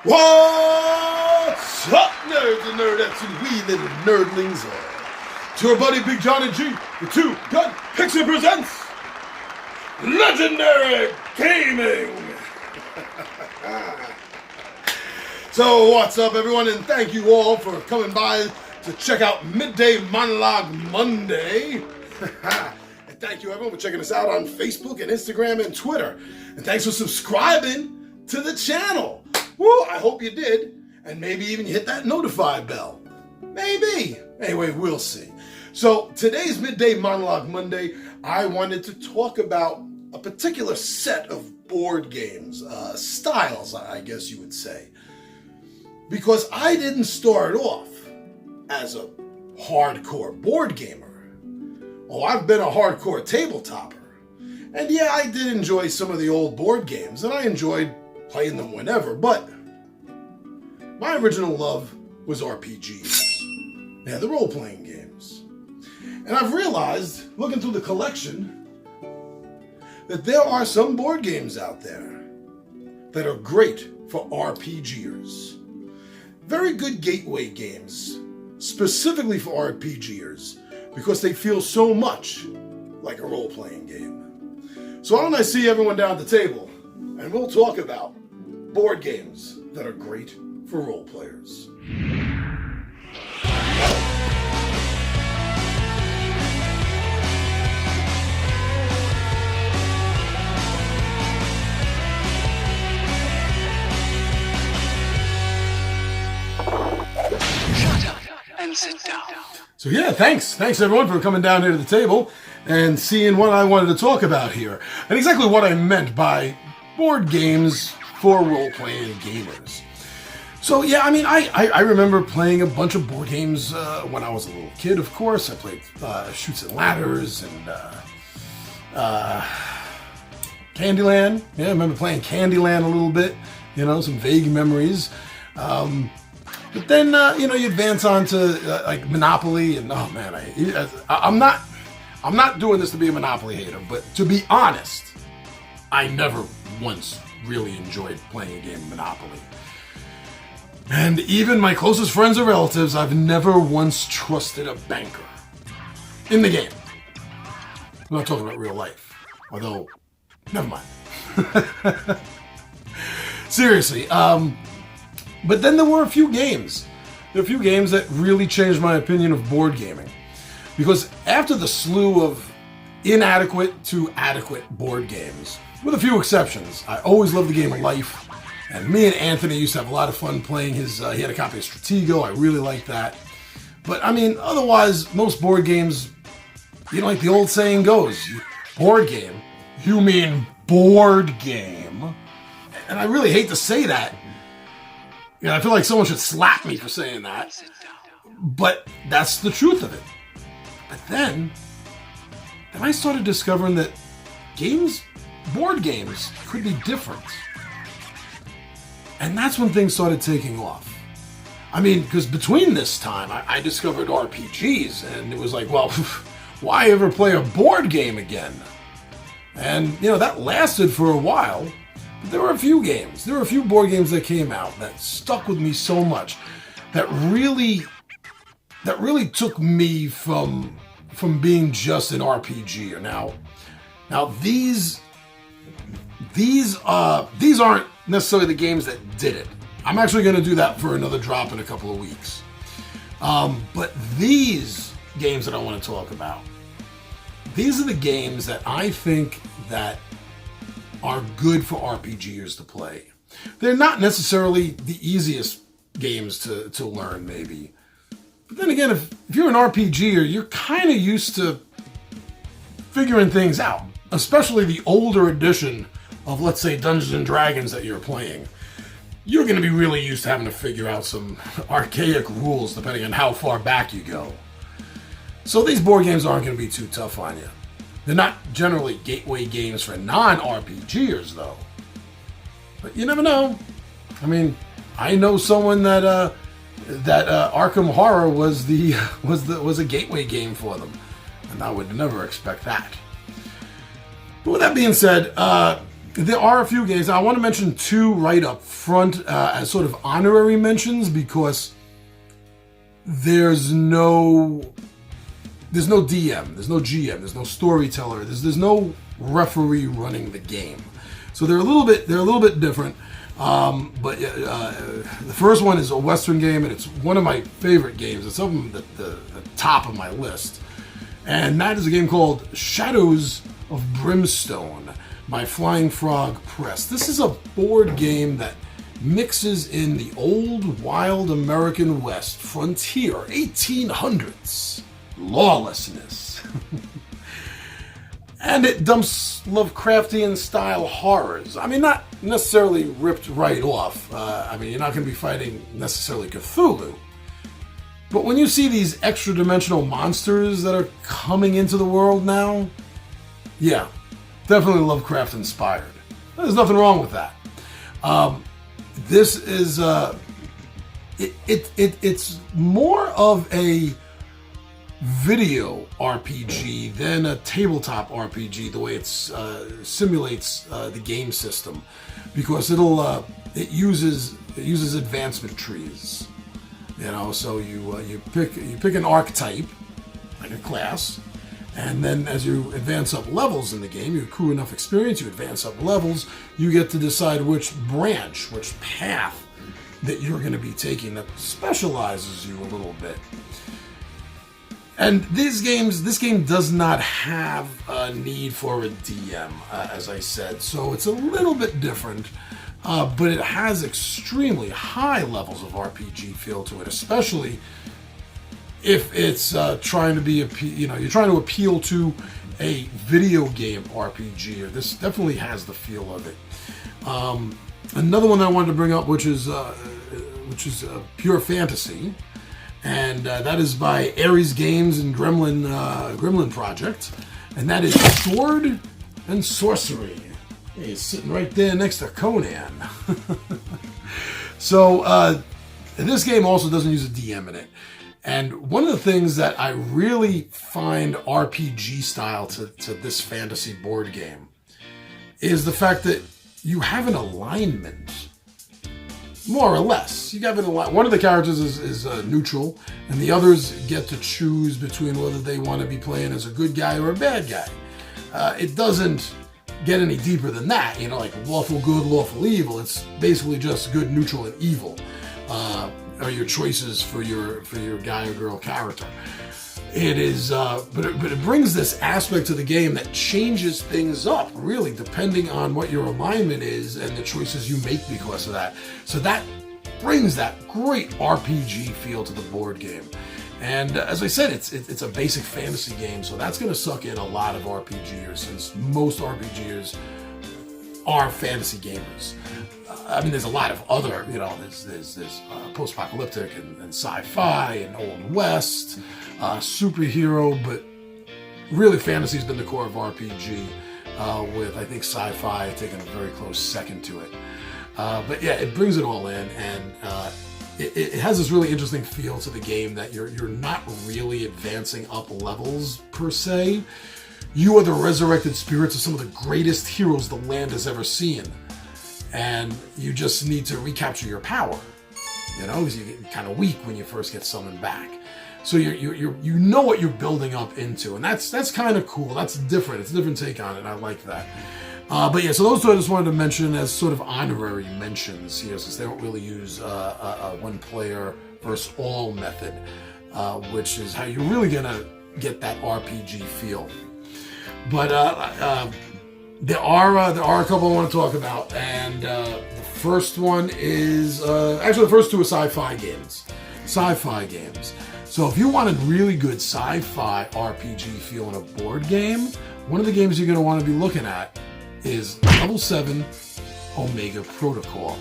What's up, nerds and nerdettes and wee little nerdlings? It's your buddy Big John and G, the Two Gun Pixie presents Legendary Gaming. So what's up, everyone, and thank you all for coming by to check out Midday Monologue Monday. And thank you, everyone, for checking us out on Facebook and Instagram and Twitter. And thanks for subscribing to the channel. Woo, I hope you did. And maybe even you hit that notify bell. Maybe. Anyway, we'll see. So today's Midday Monologue Monday, I wanted to talk about a particular set of board games, styles, I guess you would say. Because I didn't start off as a hardcore board gamer. Oh, I've been a hardcore tabletopper. And yeah, I did enjoy some of the old board games, and I enjoyed playing them whenever, but my original love was RPGs. Yeah, the role-playing games. And I've realized, looking through the collection, that there are some board games out there that are great for RPGers. Very good gateway games, specifically for RPGers, because they feel so much like a role-playing game. So why don't I see everyone down at the table, and we'll talk about board games that are great for role players. Shut up and sit down. So yeah, thanks everyone for coming down here to the table and seeing what I wanted to talk about here. And exactly what I meant by board games for role-playing gamers. So yeah, I mean, I remember playing a bunch of board games when I was a little kid, of course. I played Chutes and Ladders and Candyland. Yeah, I remember playing Candyland a little bit, some vague memories. But then, you advance on to like Monopoly, and oh man, I'm not doing this to be a Monopoly hater, but to be honest, I never once really enjoyed playing a game of Monopoly. And even my closest friends or relatives, I've never once trusted a banker in the game. I'm not talking about real life, although, never mind. Seriously, but then there were a few games. There were a few games that really changed my opinion of board gaming. Because after the slew of inadequate to adequate board games, with a few exceptions, I always loved the game of Life. And me and Anthony used to have a lot of fun playing his, he had a copy of Stratego, I really liked that. But I mean, otherwise, most board games, like the old saying goes, board game, you mean board game. And I really hate to say that. I feel like someone should slap me for saying that. But that's the truth of it. But then I started discovering that board games could be different. And that's when things started taking off. I mean, because between this time, I discovered RPGs, and it was like, well, why ever play a board game again? And, that lasted for a while. But there were a few games. There were a few board games that came out that stuck with me so much that really took me from being just an RPGer. Now these aren't necessarily the games that did it. I'm actually going to do that for another drop in a couple of weeks. But these games that I want to talk about, these are the games that I think that are good for RPGers to play. They're not necessarily the easiest games to learn, maybe. But then again, if you're an RPGer, you're kind of used to figuring things out, especially the older edition of, let's say, Dungeons and Dragons that you're playing. You're going to be really used to having to figure out some archaic rules depending on how far back you go. So these board games aren't going to be too tough on you. They're not generally gateway games for non-RPGers, though. But you never know. I mean, I know someone that Arkham Horror was a gateway game for them, and I would never expect that. But with that being said, There are a few games. I want to mention two right up front as sort of honorary mentions because there's no DM, there's no GM, there's no storyteller, there's no referee running the game. So they're a little bit different. But the first one is a Western game, and it's one of my favorite games. It's up on the top of my list, and that is a game called Shadows of Brimstone by Flying Frog Press. This is a board game that mixes in the old wild American West frontier, 1800s lawlessness. And it dumps Lovecraftian style horrors. I mean, not necessarily ripped right off. I mean, you're not going to be fighting necessarily Cthulhu. But when you see these extra dimensional monsters that are coming into the world now, yeah, definitely Lovecraft inspired. There's nothing wrong with that. This is it's more of a video RPG than a tabletop RPG, the way it simulates the game system, because it uses advancement trees. You know, so you pick an archetype, like a class, and then as you advance up levels in the game, you accrue enough experience, you advance up levels, you get to decide which branch, which path that you're going to be taking that specializes you a little bit. And this game does not have a need for a DM, as I said, so it's a little bit different, but it has extremely high levels of RPG feel to it, especially if it's trying to be, you're trying to appeal to a video game RPG. This definitely has the feel of it. Another one that I wanted to bring up, which is pure fantasy. And that is by Ares Games and Gremlin Project, and that is Sword and Sorcery. It's sitting right there next to Conan. So this game also doesn't use a DM in it, and one of the things that I really find RPG style to this fantasy board game is the fact that you have an alignment. More or less. You have one of the characters is neutral, and the others get to choose between whether they want to be playing as a good guy or a bad guy. It doesn't get any deeper than that, like lawful good, lawful evil. It's basically just good, neutral, and evil are your choices for your guy or girl character. It is, but it brings this aspect to the game that changes things up, really, depending on what your alignment is and the choices you make because of that. So that brings that great RPG feel to the board game. And as I said, it's a basic fantasy game, so that's going to suck in a lot of RPGers, since most RPGers are fantasy gamers. I mean, there's a lot of other, there's post-apocalyptic and sci-fi and Old West, superhero, but really fantasy's been the core of RPG, with, I think, sci-fi taking a very close second to it. But yeah, it brings it all in, and it has this really interesting feel to the game that you're not really advancing up levels, per se. You are the resurrected spirits of some of the greatest heroes the land has ever seen. And you just need to recapture your power, because you get kind of weak when you first get summoned back. So you know what you're building up into, and that's kind of cool. That's different. It's a different take on it, and I like that. But yeah, so those two I just wanted to mention as sort of honorary mentions here, since they don't really use a one-player versus all method, which is how you're really gonna get that RPG feel. But there are a couple I want to talk about, and the first one is actually the first two are sci-fi games. So if you wanted really good sci-fi RPG feel in a board game, one of the games you're going to want to be looking at is Level 7 Omega Protocol.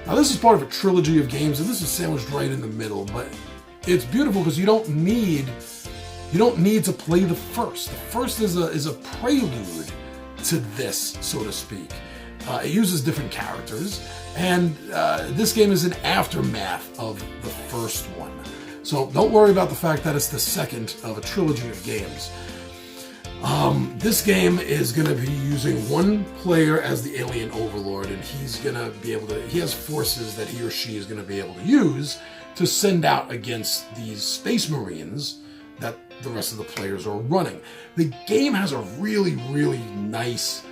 Now this is part of a trilogy of games, and this is sandwiched right in the middle, but it's beautiful because you don't need to play the first. The first is a prelude to this, so to speak. It uses different characters, and this game is an aftermath of the first one. So don't worry about the fact that it's the second of a trilogy of games. This game is going to be using one player as the alien overlord, and he's going to be able to, he has forces that he or she is going to be able to use to send out against these space marines that the rest of the players are running. The game has a really, really nice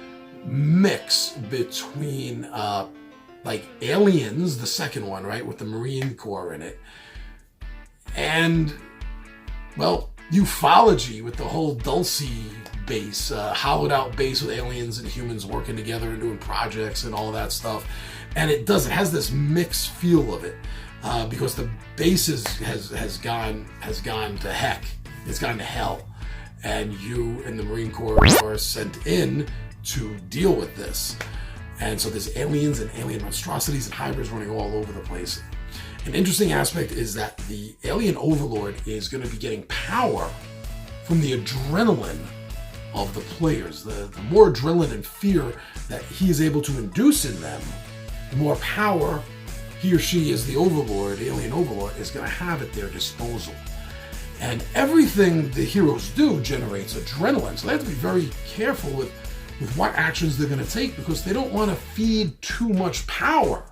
mix between like Aliens, the second one, right, with the Marine Corps in it, and, well, ufology with the whole Dulce base, hollowed out base with aliens and humans working together and doing projects and all that stuff. And it has this mixed feel of it, because the base has gone to heck. It's gone to hell. And you and the Marine Corps are sent in to deal with this. And so there's aliens and alien monstrosities and hybrids running all over the place. An interesting aspect is that the alien overlord is going to be getting power from the adrenaline of the players. The more adrenaline and fear that he is able to induce in them, the more power he or she, as the overlord, alien overlord, is going to have at their disposal. And everything the heroes do generates adrenaline, so they have to be very careful with what actions they're going to take, because they don't want to feed too much power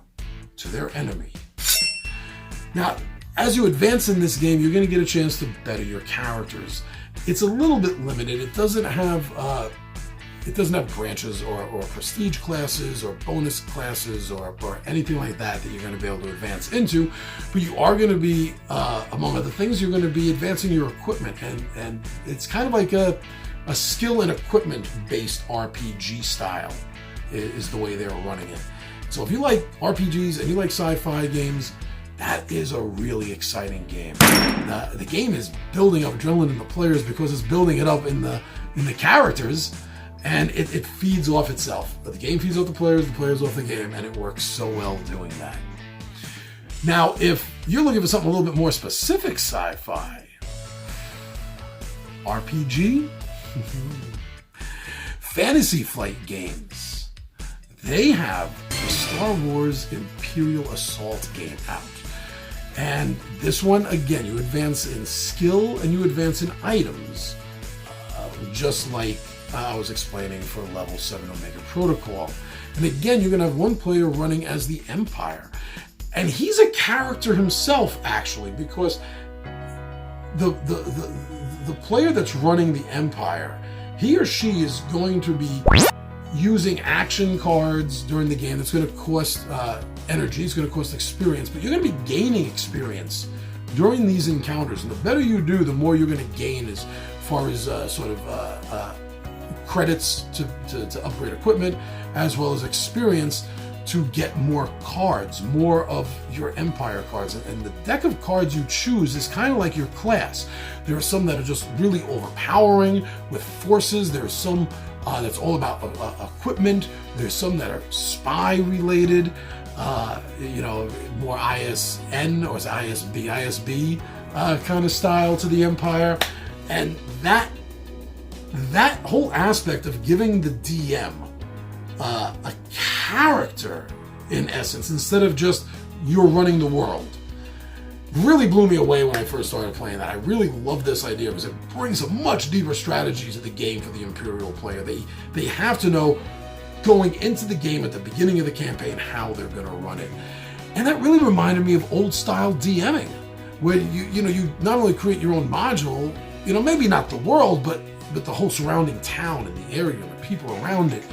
to their enemy. Now, as you advance in this game, you're going to get a chance to better your characters. It's a little bit limited. It doesn't have branches or prestige classes or bonus classes or anything like that you're going to be able to advance into. But you are going to be, among other things, you're going to be advancing your equipment, and it's kind of like a skill and equipment based RPG style is the way they're running it. So if you like RPGs and you like sci-fi games, that is a really exciting game. The game is building up adrenaline in the players because it's building it up in the characters, and it feeds off itself. But the game feeds off the players off the game, and it works so well doing that. Now, if you're looking for something a little bit more specific sci-fi, RPG, Fantasy Flight Games, they have the Star Wars Imperial Assault game out. And this one, again, you advance in skill and you advance in items, just like I was explaining for Level 7 Omega Protocol. And again, you're going to have one player running as the Empire. And he's a character himself, actually, because the player that's running the Empire, he or she is going to be using action cards during the game. That's going to cost energy, it's going to cost experience, but you're going to be gaining experience during these encounters. And the better you do, the more you're going to gain as far as credits to upgrade equipment, as well as experience to get more cards, more of your Empire cards. And the deck of cards you choose is kind of like your class. There are some that are just really overpowering with forces. There are some that's all about equipment. There's some that are spy related, more ISN or ISB kind of style to the Empire. And that whole aspect of giving the DM a character, in essence, instead of just you're running the world, really blew me away when I first started playing that. I really love this idea because it brings a much deeper strategy to the game for the Imperial player. They have to know going into the game at the beginning of the campaign how they're going to run it. And that really reminded me of old style DMing, where you not only create your own module, maybe not the world, but the whole surrounding town and the area and the people around it.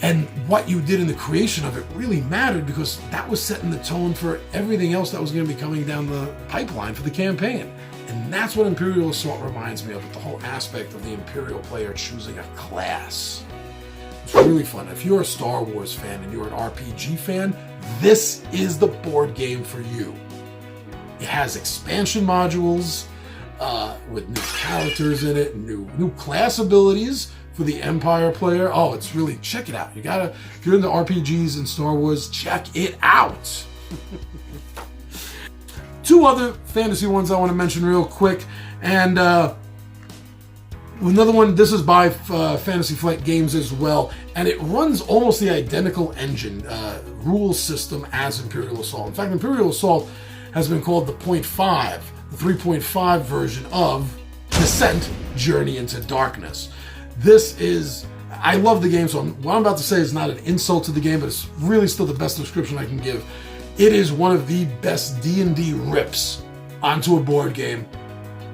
And what you did in the creation of it really mattered because that was setting the tone for everything else that was going to be coming down the pipeline for the campaign. And that's what Imperial Assault reminds me of, with the whole aspect of the Imperial player choosing a class. It's really fun. If you're a Star Wars fan and you're an RPG fan, this is the board game for you. It has expansion modules with new characters in it, new class abilities for the Empire player. Oh, it's really, check it out. If you're into RPGs and Star Wars, check it out. Two other fantasy ones I want to mention real quick. And another one, this is by Fantasy Flight Games as well. And it runs almost the identical engine, rule system as Imperial Assault. In fact, Imperial Assault has been called the 0.5, the 3.5 version of Descent Journey into Darkness. This is, I love the game, so what I'm about to say is not an insult to the game, but it's really still the best description I can give. It is one of the best D&D rips onto a board game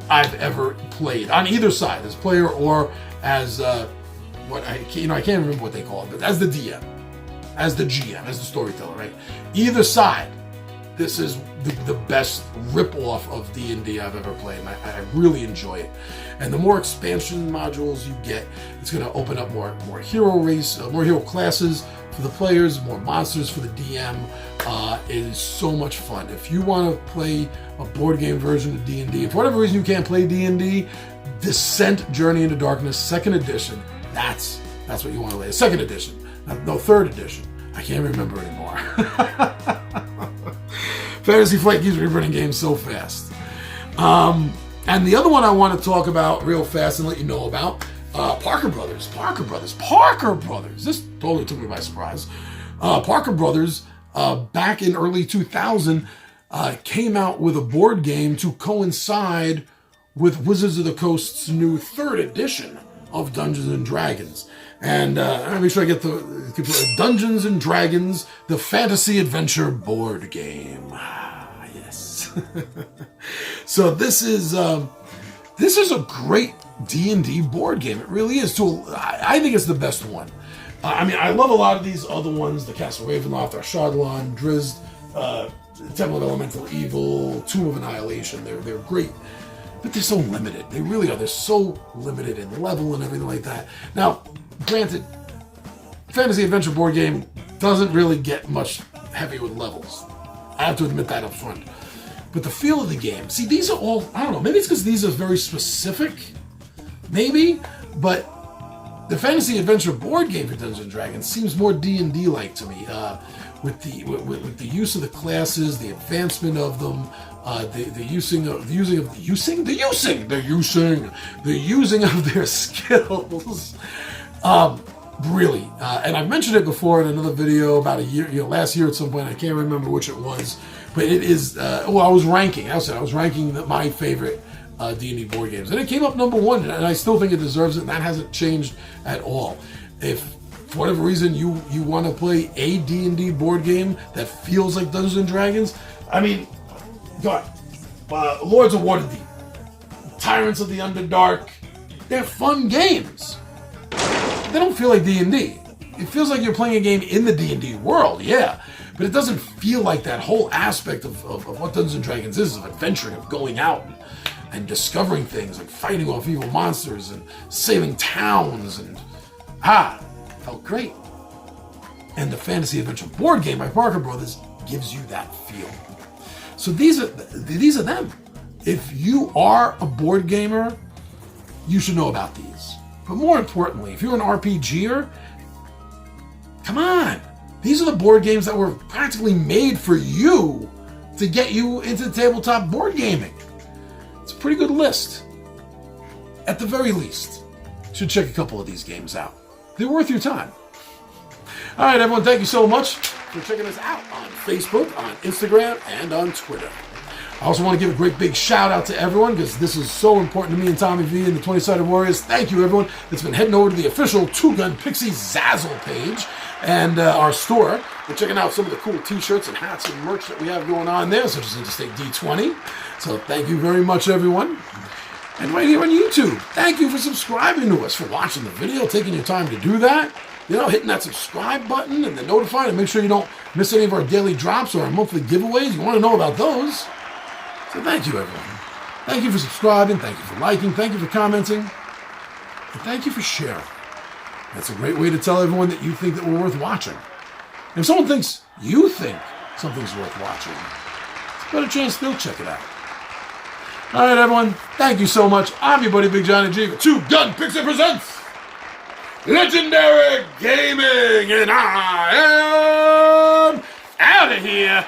I've ever played, on either side, as player or as I can't remember what they call it, but as the DM, as the GM, as the storyteller, right? Either side, this is the best rip-off of D&D I've ever played, and I really enjoy it. And the more expansion modules you get, it's going to open up more hero race, more hero classes for the players, more monsters for the DM. It is so much fun. If you want to play a board game version of D&D, for whatever reason you can't play D&D, Descent Journey into Darkness, 2nd edition, that's what you want to play. 2nd edition, no, 3rd edition. I can't remember anymore. Fantasy Flight keeps rerunning games so fast. And the other one I want to talk about real fast and let you know about, Parker Brothers. This totally took me by surprise. Parker Brothers, back in early 2000, came out with a board game to coincide with Wizards of the Coast's new 3rd edition of Dungeons and Dragons. And let me make sure I get the Dungeons and Dragons, the fantasy adventure board game. Yes. So this is a great D&D board game. It really is. I think it's the best one. I love a lot of these other ones: the Castle Ravenloft, Arshadalon, Drizzt, Temple of Elemental Evil, Tomb of Annihilation. They're great. But they're so limited. They really are. They're so limited in level and everything like that. Now, granted, fantasy adventure board game doesn't really get much heavy with levels. I have to admit that up front. But the feel of the game, see, these are all, I don't know, maybe it's because these are very specific, maybe, but the fantasy adventure board game for Dungeons and Dragons seems more D&D-like to me, with the use of the classes, the advancement of them, the using of their skills. Really, and I've mentioned it before in another video about a year, last year at some point. I can't remember which it was, but it is. I was ranking. I was ranking my favorite D&D board games, and it came up number 1, and I still think it deserves it. And that hasn't changed at all. If for whatever reason you want to play a D&D board game that feels like Dungeons and Dragons, I mean, God, Lords of Waterdeep, Tyrants of the Underdark, they're fun games. They don't feel like D&D. It feels like you're playing a game in the D&D world, yeah, but it doesn't feel like that whole aspect of what Dungeons and Dragons is, of adventuring, of going out and discovering things and fighting off evil monsters and saving towns, and felt great. And the fantasy adventure board game by Parker Brothers gives you that feel. So these are them. If you are a board gamer, you should know about these. But more importantly, if you're an RPGer, come on. These are the board games that were practically made for you to get you into tabletop board gaming. It's a pretty good list. At the very least, you should check a couple of these games out. They're worth your time. All right, everyone, thank you so much for checking us out on Facebook, on Instagram, and on Twitter. I also want to give a great big shout out to everyone, because this is so important to me and Tommy V and the 20-Sided Warriors. Thank you, everyone that's been heading over to the official Two Gun Pixie Zazzle page and our store. We're checking out some of the cool t-shirts and hats and merch that we have going on there, such as Interstate D20. So thank you very much, everyone. And right here on YouTube, thank you for subscribing to us, for watching the video, taking your time to do that. Hitting that subscribe button and then notify and make sure you don't miss any of our daily drops or our monthly giveaways. You want to know about those. So thank you, everyone. Thank you for subscribing. Thank you for liking. Thank you for commenting. And thank you for sharing. That's a great way to tell everyone that you think that we're worth watching. And if someone thinks you think something's worth watching, it's a better chance they'll check it out. All right, everyone. Thank you so much. I'm your buddy Big Johnny G with Two Gun Pixie presents Legendary Gaming, and I am out of here.